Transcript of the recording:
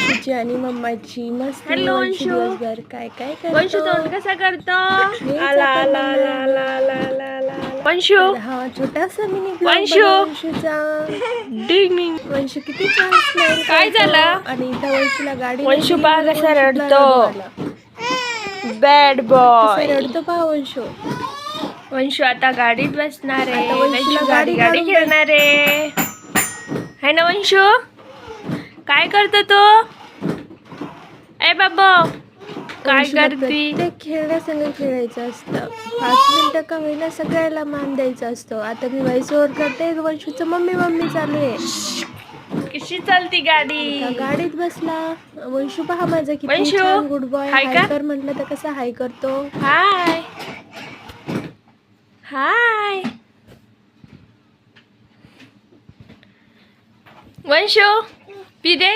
वंशूची आणि मम्माची मस्ती. हॅलो वंशू वंशू. दिवसभर काय काय वंशू करतो. तोंड कसा करतो? हेच आला आपण आला म्हणणार आला आहे. आला आला आला आला. वंशू तर हा छोटासा मिनी ब्लॉग वंशू. बघा वंशूचा. डिंग डिंग. वंशू किती छान स्माइल काय करतो. झालं? आणि इथं वंशूला गाडी वंशू नसली पहा तर कसा वंशूला रडतो. रडू आला. बॅड कसा बॉय. रडतो पहा वंशू. वंशू आता गाडीत बसणार आहे. आता वंशूला वंशू गाडी गाडी गाडी काढून खेळणार आहे. है ना वंशू? काय करतो तो? ए बाबा काय वंशूला करती? प्रत्येक खेळण्यासंग खेळायचं असतं. 5 मिनिटं का होईना सगळ्याला मान द्यायचा असतो. आता मी व्हॉइस ओव्हर करते. वंशूचं मम्मी मम्मी चालू आहे. कशी चालती गाडी? आता गाडीत बसला. वंशू पहा माझा किती वंशू, छान गुड बॉय. हाय हाय का? कर म्हटलं तर कसा हाय करतो. हाय हाय वंशू पी दे.